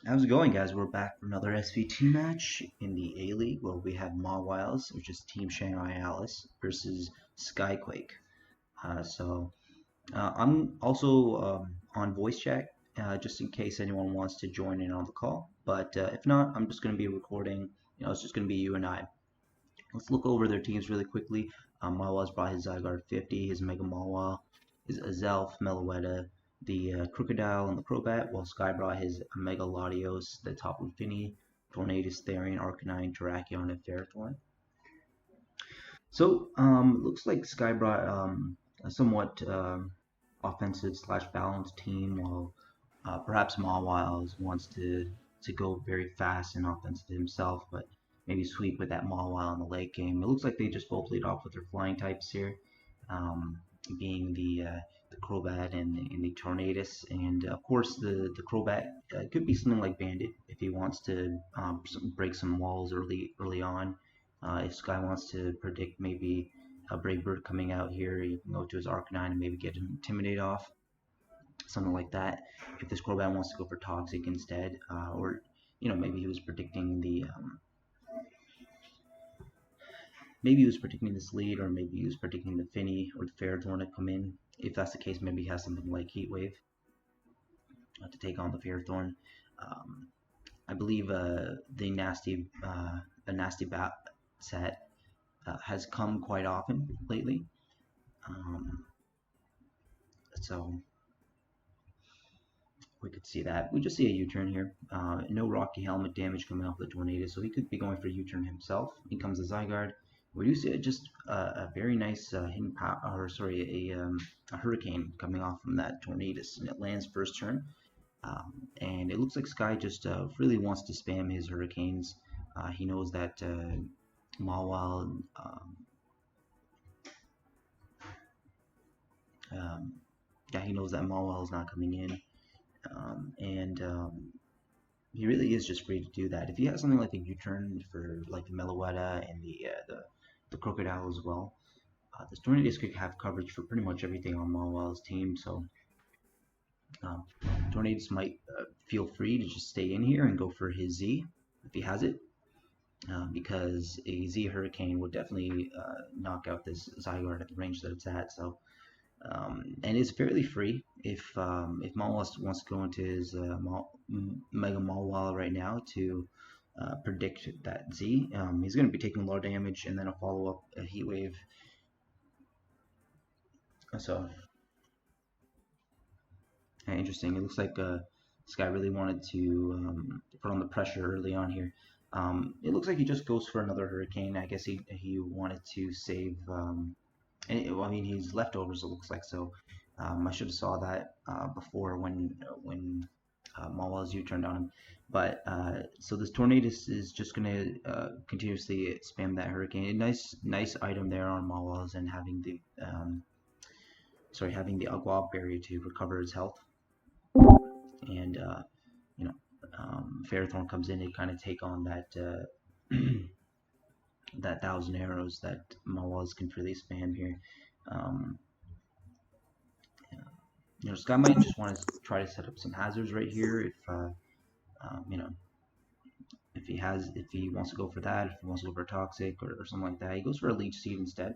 How's it going, guys? We're back for another SBT match in the A League where we have Mawiles, which is Team Shanghai Alice, versus Skyquake. I'm also on voice chat just in case anyone wants to join in on the call. But if not, I'm just going to be recording. It's just going to be you and I. Let's look over their teams really quickly. Mawiles brought his Zygarde 50, his Mega Mawile, his Azelf, Meloetta, the Crocodile, and the Crobat, while Sky brought his Mega Latios, the Tapu Fini, Tornadus, Therian, Arcanine, Terrakion, and Ferrothorn. So, looks like Sky brought a somewhat offensive slash balanced team, while perhaps Mawiles wants to go very fast and offensive himself, but maybe sweep with that Mawile in the late game. It looks like they just both lead off with their flying types here, um, being the Crobat and the Tornadus, and of course the Crobat could be something like Bandit if he wants to break some walls early on. If Sky wants to predict maybe a Brave Bird coming out here, he can go to his Arcanine and maybe get an Intimidate off, something like that. If this Crobat wants to go for Toxic instead, or maybe he was predicting maybe he was predicting this lead, or maybe he was predicting the Finny or the Ferrothorn to come in. If that's the case, maybe he has something like Heat Wave to take on the Ferrothorn. Um, I believe the nasty bat set has come quite often lately. Um, so we could see that. We just see a U-turn here. No Rocky Helmet damage coming off the Tornado, so he could be going for a U-turn himself. In comes the Zygarde. We do see just a very nice hidden power, or sorry, a Hurricane coming off from that Tornadus, and it lands first turn. And it looks like Sky just really wants to spam his Hurricanes. He knows that Mawile, yeah, he knows that Mawile is not coming in, and he really is just free to do that. If he has something like a U-turn for like the Meloetta and the Crocodile as well, the Tornadus could have coverage for pretty much everything on Mawile's team. So um, Tornadus might feel free to just stay in here and go for his Z if he has it, because a Z Hurricane would definitely knock out this Zygarde at the range that it's at. So, and it's fairly free if Mawiles wants to go into his Mega Mawile right now to predict that Z. He's going to be taking low damage and then a follow-up Heat Wave. So, interesting. It looks like this guy really wanted to put on the pressure early on here. It looks like he just goes for another Hurricane. I guess he wanted to save. I mean, he's leftovers. It looks like so. I should have saw that before when Mawile's U-turned on him. But so this Tornadus is just gonna continuously spam that Hurricane. A nice item there on Mawile's, and having the having the Agua Berry to recover his health. And Ferrothorn comes in to kind of take on that that 1,000 arrows that Mawiles can freely spam here. Sky might just want to try to set up some hazards right here if if he wants to go for that, if he wants to go for Toxic or something like that. He goes for a Leech Seed instead.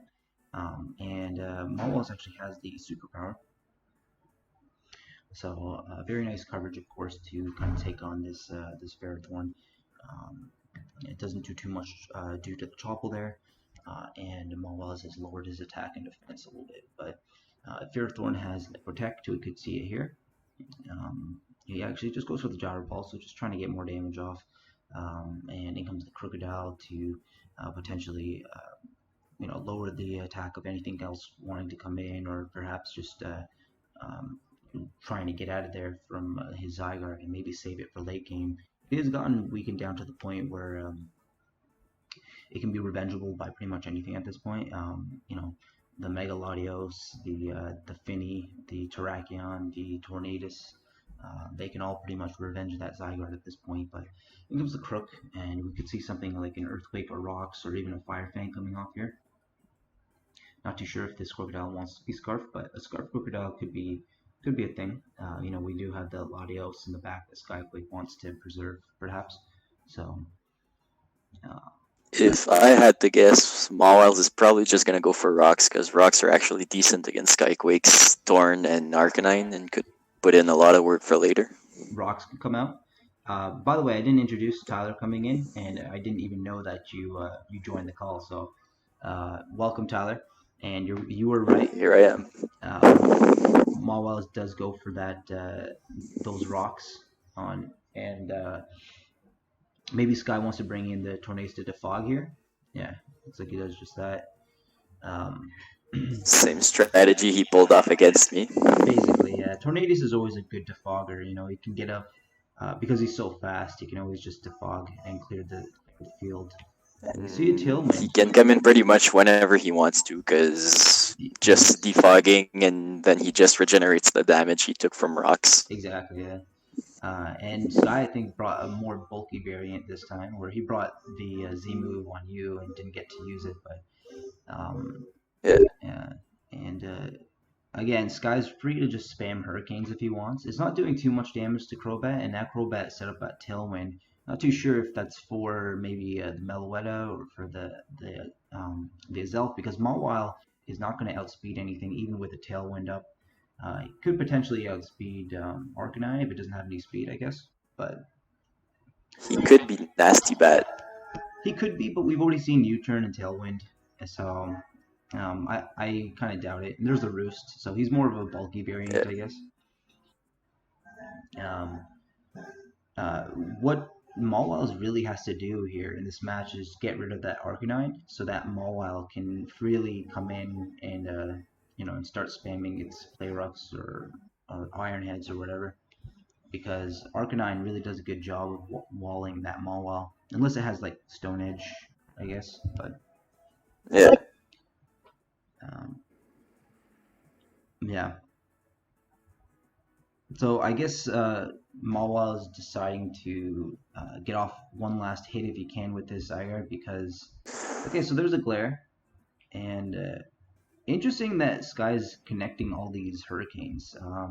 And Mawiles actually has the superpower. So very nice coverage, of course, to kind of take on this Ferrothorn. It doesn't do too much due to the Chople there, and Mawiles has lowered his attack and defense a little bit. But Ferrothorn has Protect, we could see it here. He actually just goes for the Gyro Ball, so just trying to get more damage off. And in comes the Crocodile to potentially lower the attack of anything else wanting to come in, or perhaps just trying to get out of there from his Zygarde and maybe save it for late game. It has gotten weakened down to the point where it can be revengeable by pretty much anything at this point. The Mega Latios, the Finny, the Terrakion, the Tornadus, they can all pretty much revenge that Zygarde at this point. But in comes the Crook, and we could see something like an Earthquake or Rocks, or even a Fire Fang coming off here. Not too sure if this Crocodile wants to be Scarf, but a Scarf Crocodile could be Could be a thing. We do have the Latios in the back that Skyquake wants to preserve, perhaps. So, uh, If I had to guess, Mawiles is probably just gonna go for rocks because rocks are actually decent against Skyquakes, Thorn, and Arcanine, and could put in a lot of work for later. rocks can come out. By the way, I didn't introduce Tyler coming in, and I didn't even know that you joined the call. So, welcome, Tyler. And you were right. Here I am. Mawiles does go for that those rocks on, and maybe Sky wants to bring in the Tornado to defog here. Yeah, looks like he does just that. Um, Same strategy he pulled off against me. Basically, yeah. Tornadus is always a good defogger. He can get up because he's so fast. He can always just defog and clear the field. We see a tailwind. He can come in pretty much whenever he wants to, because just defogging and then he just regenerates the damage he took from rocks. Exactly, yeah. And Sky, I think, brought a more bulky variant this time, where he brought the Z move on you and didn't get to use it. But yeah. And again, Sky's free to just spam Hurricanes if he wants. It's not doing too much damage to Crobat, and that Crobat set up that Tailwind. Not too sure if that's for maybe the Meloetta or for the Azelf, because Mawile is not going to outspeed anything, even with a Tailwind up. He could potentially outspeed Arcanine if it doesn't have any speed, I guess. But he could be nasty bad. He could be, but we've already seen U-turn and Tailwind, so I kind of doubt it. And there's the Roost, so he's more of a bulky variant, I guess. What Mawiles really has to do here in this match is get rid of that Arcanine, so that Mawile can freely come in and and start spamming its Play Roughs or Iron Heads or whatever. Because Arcanine really does a good job of walling that Mawile, unless it has like Stone Edge, I guess. But yeah. Yeah. So I guess Mawile is deciding to get off one last hit if he can with this Zygarde because, okay, so there's a glare, and interesting that Sky's connecting all these Hurricanes. I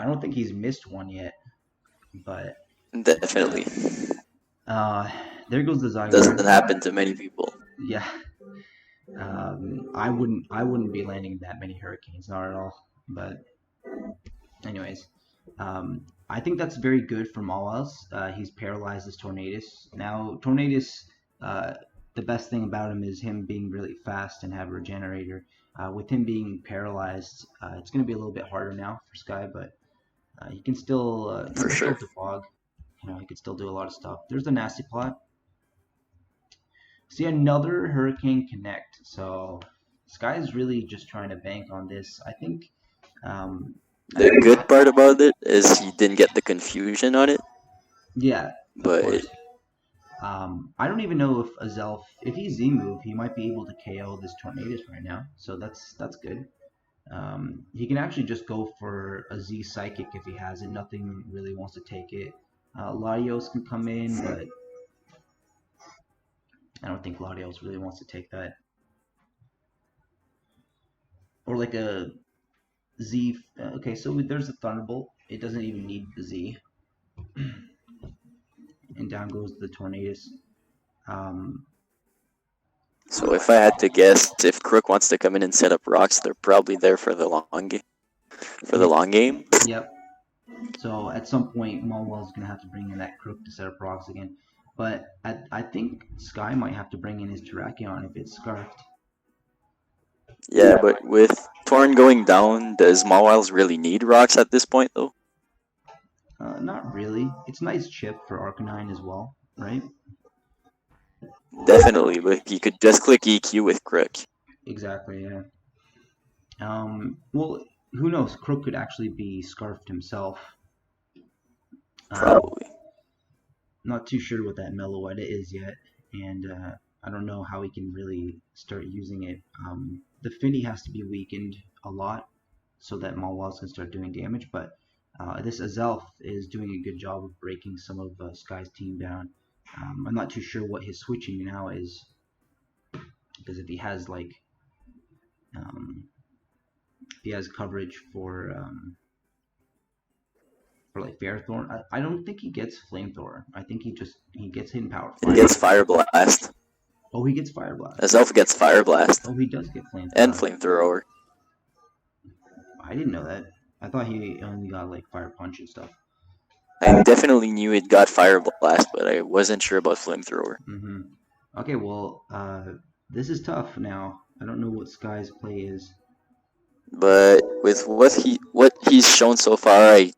don't think he's missed one yet, but definitely. There goes the Zygarde. Doesn't happen to many people. Yeah. I wouldn't be landing that many Hurricanes, not at all. But anyways, I think that's very good for Mawiles. He's paralyzed this Tornadus. Now Tornadus, the best thing about him is him being really fast and have a regenerator. With him being paralyzed, it's going to be a little bit harder now for Sky, but he can still still defog. He could still do a lot of stuff. There's the Nasty Plot. See, another Hurricane Connect. So Sky is really just trying to bank on this. I think the good part about it is he didn't get the confusion on it. Yeah, but I don't even know if Azelf, if he Z-move, he might be able to KO this Tornadus right now. So that's good. He can actually just go for a Z Psychic if he has it. Nothing really wants to take it. Latios can come in, but I don't think Latios really wants to take that. Or like a Z. Okay, so there's a Thunderbolt. It doesn't even need the Z. And down goes the Tornadus. So if I had to guess, if Crook wants to come in and set up rocks, they're probably there for the long game. Yep. So at some point, Mawile's gonna have to bring in that Crook to set up rocks again. But I think Sky might have to bring in his Terrakion if it's Scarfed. Yeah, but with Torn going down, does Mawiles really need rocks at this point, though? Not really. It's a nice chip for Arcanine as well, right? Definitely, but he could just click EQ with Crook. Exactly, yeah. Well, who knows? Crook could actually be Scarfed himself. Probably. Not too sure what that Meloetta is yet, and I don't know how he can really start using it. The Finny has to be weakened a lot so that Mawiles can start doing damage, but this Azelf is doing a good job of breaking some of Sky's team down. I'm not too sure what his switching now is, because if he has like he has coverage for like Fairthorn. I don't think he gets Flamethrower. I think he gets Hidden Power He Fire. gets Fire Blast. Oh, he gets Fire Blast. Azelf gets Fire Blast. Oh, he does get And Flamethrower. Flamethrower. I didn't know that. I thought he only got like Fire Punch and stuff. I definitely knew it got Fire Blast, but I wasn't sure about Flamethrower. Mm-hmm. Okay, well, this is tough now. I don't know what Sky's play is. But with what he's shown so far, I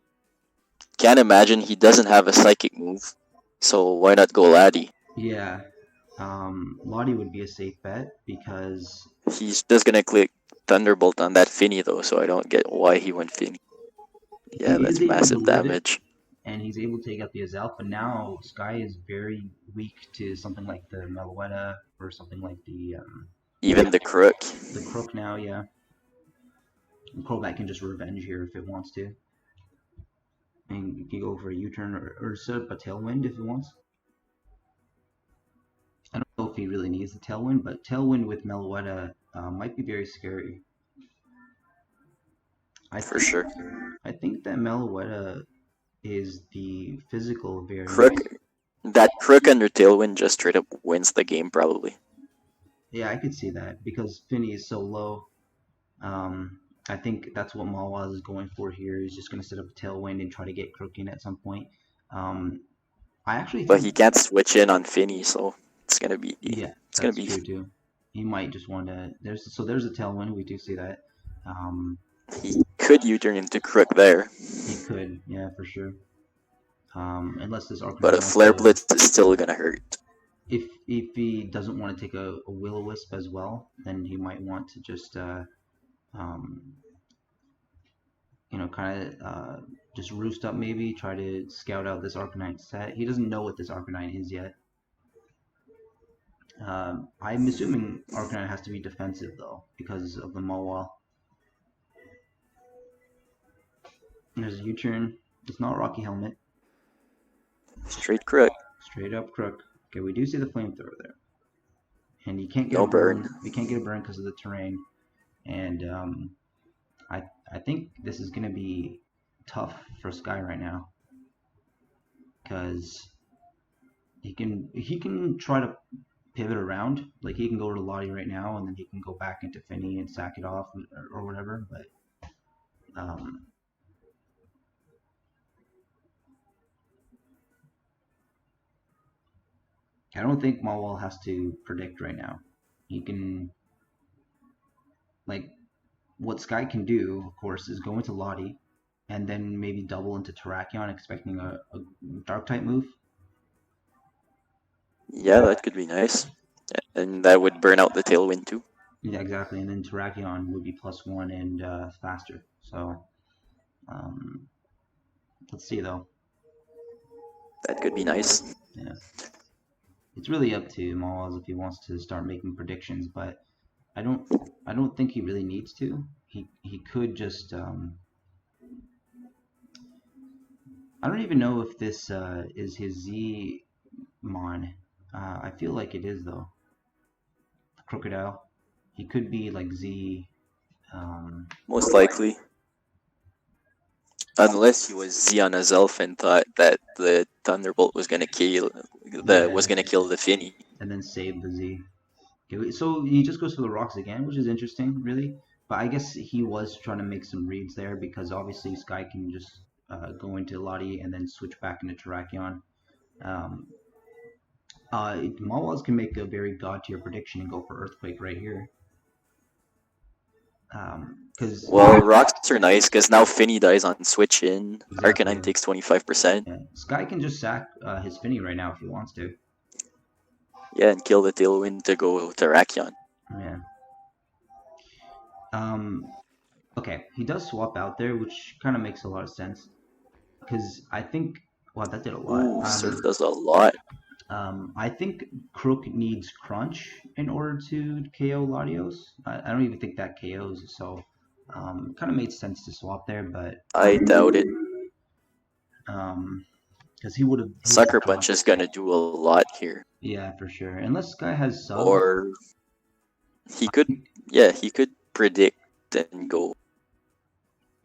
can't imagine he doesn't have a psychic move. So why not go Laddie? Yeah, Lottie would be a safe bet because He's just gonna click Thunderbolt on that Finny though, so I don't get why he went Finny. Yeah, he is that's able to massive live it, damage. and he's able to take out the Azelf. But now Sky is very weak to something like the Meloetta or something like Even the Crook. the Crook now. Yeah, Crobat can just revenge here if it wants to, and you can go for a U-turn or set up a Tailwind if it wants. I don't know if he really needs the Tailwind, but Tailwind with Meloetta might be very scary. For sure. I think that Meloetta is the physical variant. Crook. That Crook under Tailwind just straight up wins the game probably. Yeah, I could see that because Finny is so low. I think that's what Mawiles is going for here. He's just going to set up a Tailwind and try to get Crook in at some point. I actually think, but he can't switch in on Finny, so it's gonna be it's gonna be true too. He might just want to. There's a Tailwind. We do see that. He could U-turn into Crook there. He could, yeah, for sure. Unless this Arcanine. But a Flare Blitz is still gonna hurt. If he doesn't want to take a Will-O-Wisp as well, then he might want to just kind of just roost up maybe, try to scout out this Arcanine set. He doesn't know what this Arcanine is yet. I'm assuming Arcanine has to be defensive though, because of the Mawile. There's a U-turn. It's not Rocky Helmet. Straight Crook. Straight up Crook. Okay, we do see the Flamethrower there. And you can't get No a burn. burn. We can't get a burn because of the terrain. And I think this is going to be tough for Sky right now. Because he can try to pivot around. Like he can go to Lottie right now and then he can go back into Finny and sack it off or whatever. But I don't think Mawile has to predict right now. He can, like, what Sky can do, of course, is go into Lottie and then maybe double into Terrakion, expecting a Dark type move. Yeah, that could be nice. And that would burn out the Tailwind too. Yeah, exactly. And then Terrakion would be +1 and faster. So, let's see though. That could be nice. Yeah. It's really up to Mawiles if he wants to start making predictions, but I don't think he really needs to. He could just I don't even know if this is his Z Mon. I feel like it is though. Crocodile. He could be like Z. Most likely. Unless he was Xeon Azelf and thought that the Thunderbolt was gonna kill the Finny. And then save the Z. Okay, so he just goes for the rocks again, which is interesting, really. But I guess he was trying to make some reads there because obviously Sky can just go into Lottie and then switch back into Terrakion. Mawiles can make a very god tier prediction and go for Earthquake right here. Well, rocks are nice because now Finny dies on switch in. Exactly. Arcanine takes 25%. Yeah. Sky can just sack his Finny right now if he wants to. Yeah, and kill the Tailwind to go to Terrakion. Yeah. Okay, he does swap out there, which kind of makes a lot of sense. Because I think, wow, that did a lot. Ooh, Surf does a lot. I think Crook needs Crunch in order to KO Latios. I don't even think that KOs, so kind of made sense to swap there, but I doubt it. Because he would have. Sucker Punch is gonna do a lot here. Yeah, for sure. Unless Sky has sub. Or he could, yeah, he could predict and go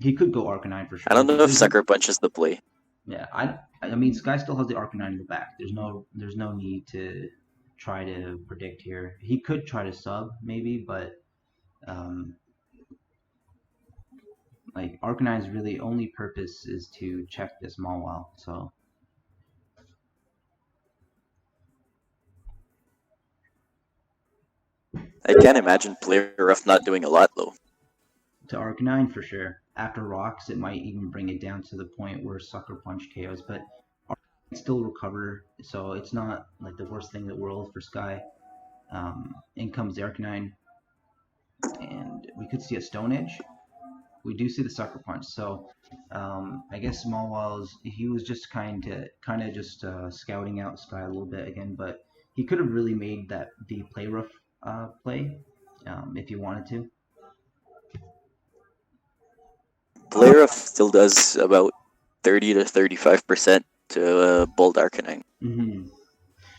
He could go Arcanine for I sure, don't but know if Sucker Punch is the play. yeah, I mean Sky still has the Arcanine in the back. There's no need to try to predict here. He could try to sub maybe, but um, like Arcanine's really only purpose is to check this Mawile. So I can't imagine Player Rough not doing a lot though. to Arcanine for sure. After rocks, it might even bring it down to the point where Sucker Punch KOs, but Arcanine still recover, so it's not like the worst thing in the world for Sky. In comes the Arcanine, and we could see a Stone Edge. We do see the Sucker Punch, so I guess Mawiles he was just kind of just scouting out Sky a little bit again, but he could have really made that the play rough play if he wanted to. Player Rough still does about 30 to 35% to Bolt Arcanine. Mm-hmm.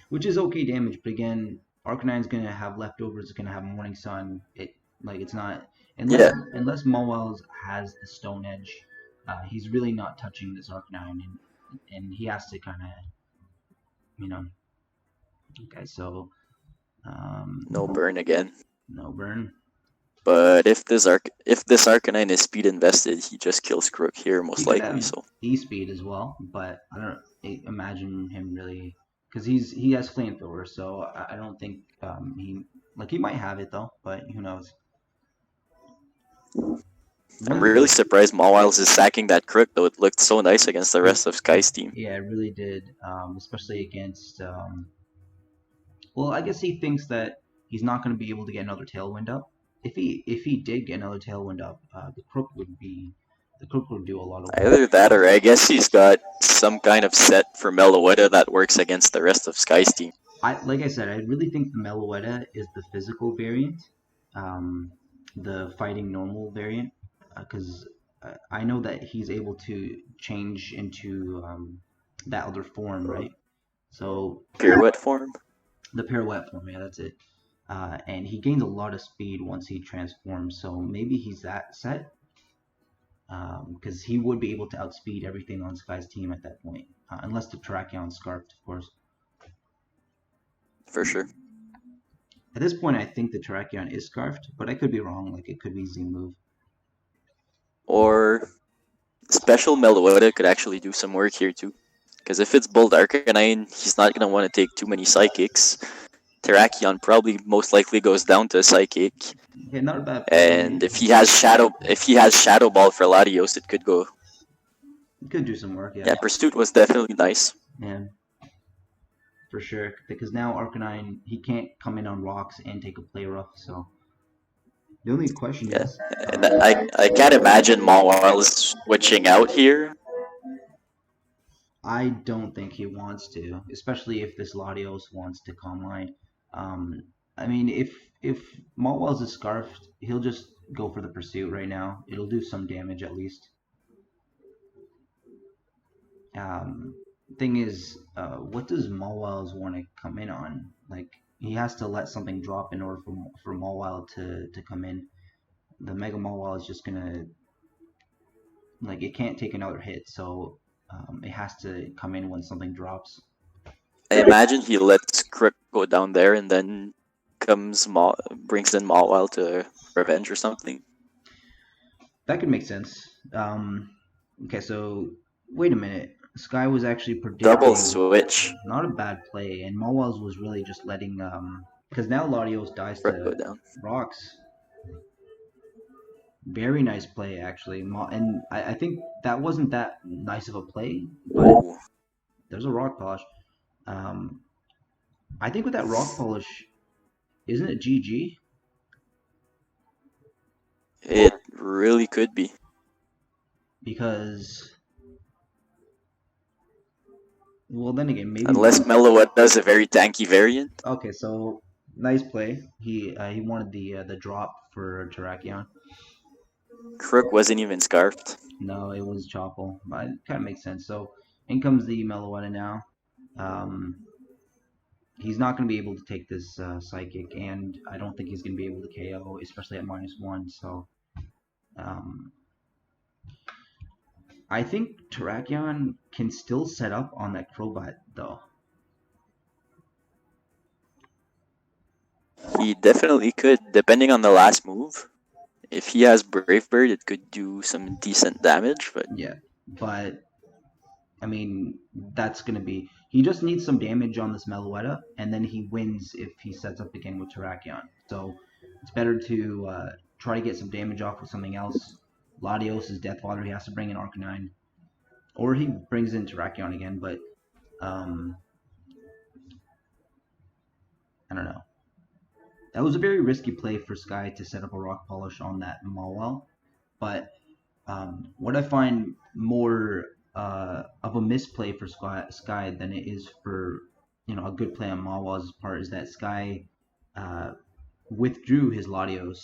Which is okay damage, but again, Arcanine's gonna have leftovers. It's gonna have Morning Sun. It's not unless Mawiles has the Stone Edge, he's really not touching this Arcanine, and he has to kind of you know. Okay, so No burn again. no burn. But if this Arcanine is speed invested, he just kills Crook here most He could likely. have So E-speed as well, but I don't imagine him really because he has flamethrower, so I don't think he might have it though, but who knows? I'm really surprised Mawiles is sacking that Crook though. It looked so nice against the rest of Sky's team. Yeah, it really did, especially against. Well, I guess he thinks that he's not going to be able to get another Tailwind up. If he did get another Tailwind up, the Crook would do a lot of work. Either that or I guess he's got some kind of set for Meloetta that works against the rest of Sky's team. Like I said, I really think the Meloetta is the physical variant, the fighting normal variant, because I know that he's able to change into that other form, right? So Pirouette form? the pirouette form, yeah, that's it. And he gains a lot of speed once he transforms, so maybe he's that set, because he would be able to outspeed everything on Sky's team at that point, unless the Terrakion scarfed, of course. For sure. At this point, I think the Terrakion is scarfed, but I could be wrong. Like, it could be Z move. Or Special Meloetta could actually do some work here too. Because if it's Bolt Arcanine, he's not going to want to take too many Psychics. Terrakion probably most likely goes down to a Psychic. Yeah, not a bad play. And if he has Shadow Ball for Latios, it could go. It could do some work, yeah. Yeah, Pursuit was definitely nice. Yeah. For sure. Because now Arcanine, he can't come in on rocks and take a play rough, so. The only question is. And I can't imagine Mawiles switching out here. I don't think he wants to, especially if this Latios wants to calm line. I mean, if Mawiles is scarfed, he'll just go for the pursuit right now. It'll do some damage at least. Thing is, what does Mawiles want to come in on? Like, he has to let something drop in order for Mawile to come in. The Mega Mawile is just gonna, like, it can't take another hit, so it has to come in when something drops. I imagine he lets Crook go down there and then brings in Mawile to revenge or something. That could make sense. Okay, so wait a minute. Sky was actually predicting double switch. Not a bad play, and Mawiles was really just letting because now Latios dies to rocks. Very nice play, actually. And I think that wasn't that nice of a play, but there's a rock polish. I think with that rock polish, isn't it GG? It really could be. Because, well, then again, maybe unless Meloetta does a very tanky variant. Okay, so nice play. He wanted the drop for Terrakion. Crook wasn't even scarfed. No, it was Choppel, but it kind of makes sense. So in comes the Meloetta now. He's not going to be able to take this Psychic, and I don't think he's going to be able to KO, especially at -1. So I think Terrakion can still set up on that Crobat though. He definitely could, depending on the last move. If he has Brave Bird, it could do some decent damage, but Yeah, but I mean that's gonna be. He just needs some damage on this Meloetta, and then he wins if he sets up again with Terrakion. So it's better to try to get some damage off with something else. Latios is Death Water. He has to bring in Arcanine, or he brings in Terrakion again. But um, I don't know. That was a very risky play for Sky to set up a Rock Polish on that Mawile. But what I find more of a misplay for Sky than it is for a good play on Mawile's part is that Sky uh, withdrew his Latios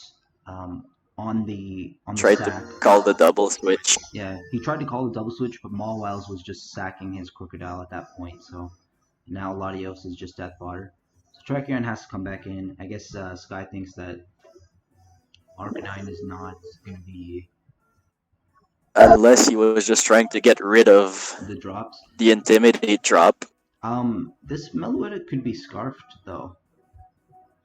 um, on the tried to sack. call the double switch. Yeah, he tried to call the double switch, but Mawiles was just sacking his Crocodile at that point. So now Latios is just death fodder. So Tracheon has to come back in. I guess Sky thinks that Arcanine is not going to be Unless he was just trying to get rid of the drops. the Intimidate drop. This Meloetta could be scarfed though.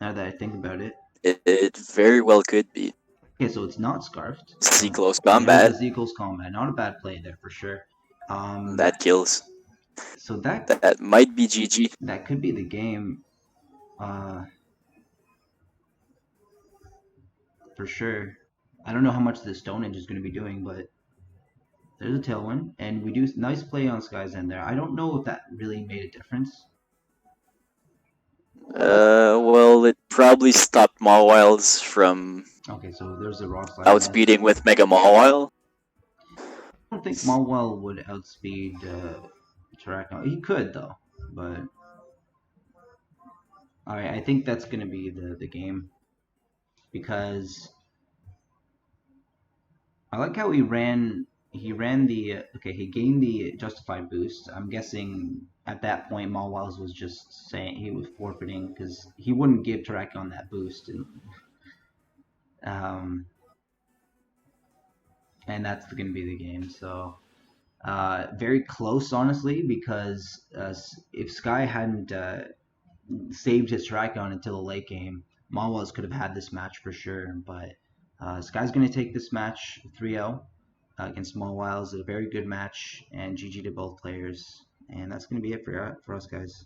Now that I think about it. It very well could be. Okay, so it's not scarfed. See close And there's combat. a Z-Close combat. Not a bad play there for sure. That kills. So that That might be GG. that could be the game. For sure. I don't know how much the Stonehenge is going to be doing, but there's a Tailwind, and we do nice play on Sky's end there. I don't know if that really made a difference. Well, it probably stopped Mawiles from Okay, so there's a Rock Slide. outspeeding with Mega Mawile. I don't think Mawile would outspeed Terrakion. He could though, but alright, I think that's gonna be the game because I like how he ran the okay, he gained the justified boost. I'm guessing at that point Mawiles was just saying he was forfeiting because he wouldn't give Terrakion that boost, um, and that's going to be the game. So very close, honestly, because if Sky hadn't saved his Terrakion until the late game, Mawiles could have had this match for sure. But Sky's going to take this match 3-0 against Mawiles. A very good match, and GG to both players. And that's going to be it for us, guys.